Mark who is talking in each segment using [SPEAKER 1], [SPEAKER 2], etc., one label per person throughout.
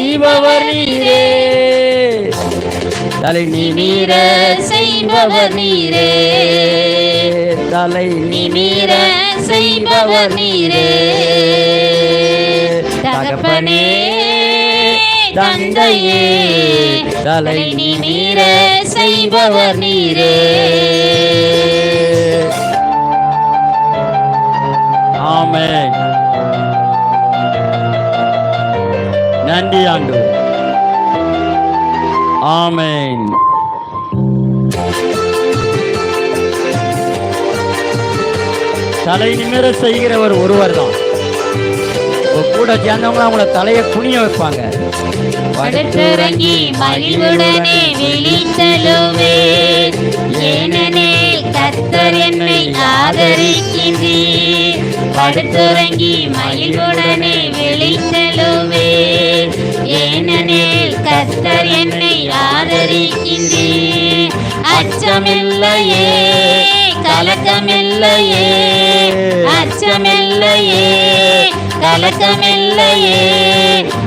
[SPEAKER 1] செய்பவர் நீரே, தலை நிமிர செய்பவர் நீரே, தலை நிமிர செய்பவர் நீரே. தகப்பனே தந்தையே, தலை நிமிர செய்பவர் நீரே. ஆமென். நன்றி ஆண்டவரே. ஆமென். தலை நிமிர செய்கிறவர் ஒருவர் தான். கூட சேர்ந்தவங்க அவங்கள தலையை குனிய வைப்பாங்க.
[SPEAKER 2] படுத்துறங்கி மகிழ்வுடனே விழித்தழுவே, ஏனெனில் கர்த்தர் என்னை ஆதரிக்கின்றீர். படுத்துறங்கி மகிழ்வுடனே விழித்தழுவே, ஏனெனில் கர்த்தர் என்னை ஆதரிக்கின்றீர். அச்சமில்லையே, கலக்கமில்லையே, அச்சமில்லையே, கலக்கமில்லையே,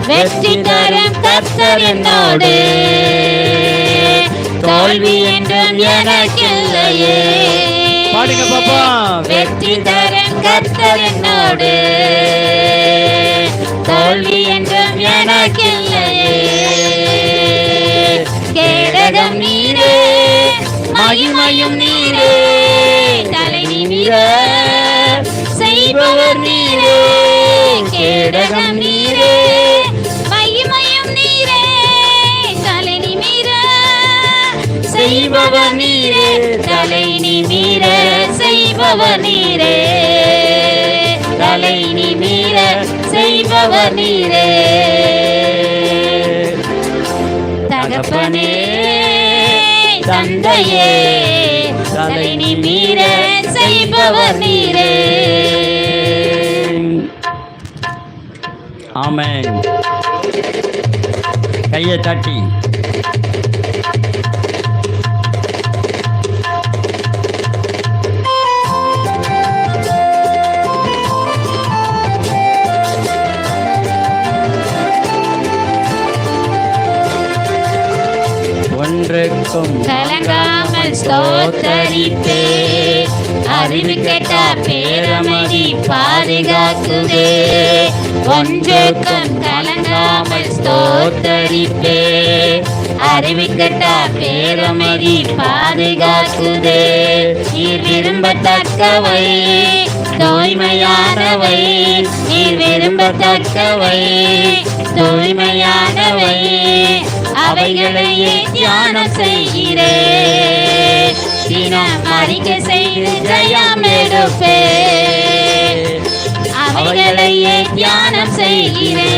[SPEAKER 2] வெற்றி தரும் கர்த்தர் என்னோடு, தோல்வி என்றும் எனக்கில்லையே.
[SPEAKER 1] பாடுங்க பாப்பா.
[SPEAKER 2] வெற்றி தரும் கர்த்தர் என்னோடு, தோல்வி என்றும் எனக்கில்லையே. கேடகம் நீரே, மகிமையும் நீரே, தலை நிமிர செய்பவர் நீரே. கேடகம் நீரே, மகிமையும் நீரே, தலை நிமிர செய்பவர் நீரே, தலை நிமிர செய்பவர் நீரே, தலை நிமிர செய்பவர் நீரே. தகப்பனே தந்தையே, தலை நிமிர செய்பவர் நீரே.
[SPEAKER 1] ஆமென். கையை தட்டி ஒன்றுக்கும்
[SPEAKER 2] கலங்காமல் ஸ்தோத்தரிப்பே, அறிவு கெட்ட பேரமதி பாதுகாக்குதே. ஒன்றுக்கும் கலங்காமல் ஸ்தோத்தரிப்பே, அறிவு கெட்ட பேரமதி பாதுகாக்குதே. நீர் விரும்பத்தக்கவை தூய்மையானவை, நீர் விரும்பத்தக்கவை தூய்மையானவை, அவைகளையே தியானம் செய்கிறே. தினம் அறிக்கை செய்து ஜெயம் எடுப்பே, அவைகளையே தியானம் செய்கிறே.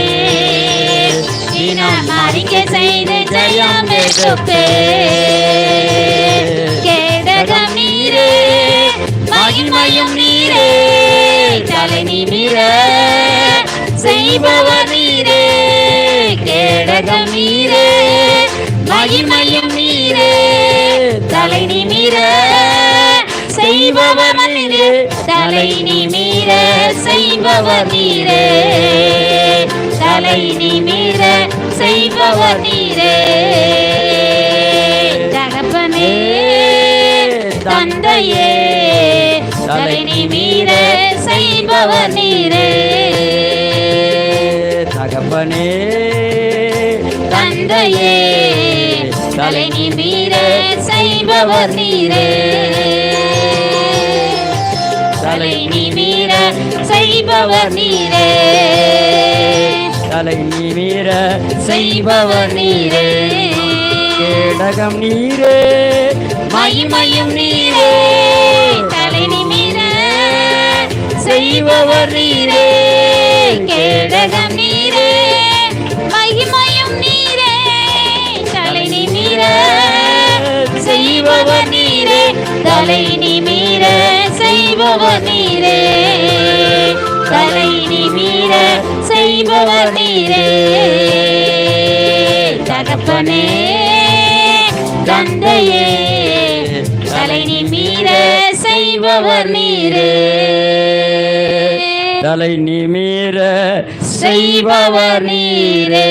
[SPEAKER 2] தினம் அறிக்கை செய்து ஜெயம் எடுப்பே. கேடகம் நீரே, மகிமையும் நீரே, தலை நிமிர செய்பவர் நீரே. கேடகம் நீரே, மகிமையும் நீரே, தலை நிமிர செய்பவர் நீரே, தலை நிமிர செய்பவர் நீரே, தலை நிமிர செய்பவர் நீரே. தகப்பனே தந்தையே, தலை நிமிர செய்பவர் நீரே.
[SPEAKER 1] தகப்பனே
[SPEAKER 2] தந்தையே, தலை நிமிர செய்பவர் நீரே. தலை நிமிர செய்பவர் நீரே,
[SPEAKER 1] தலை நிமிர
[SPEAKER 2] செய்பவர் நீரே.
[SPEAKER 1] கேடகம் நீரே,
[SPEAKER 2] மகிமையும் நீரே, தலை நிமிர செய்பவர் நீரே. கேடகம் நீரே, மகிமையும் நீரே, தலை நிமிர செய்பவர் நீரே, தலை நிமிர செய்பவர் நீரே, தலை நிமிர செய்பவர் நீரே. தகப்பனே தந்தையே, தலை நிமிர செய்பவர் நீரே,
[SPEAKER 1] தலை நிமிர
[SPEAKER 2] செய்பவர் நீரே.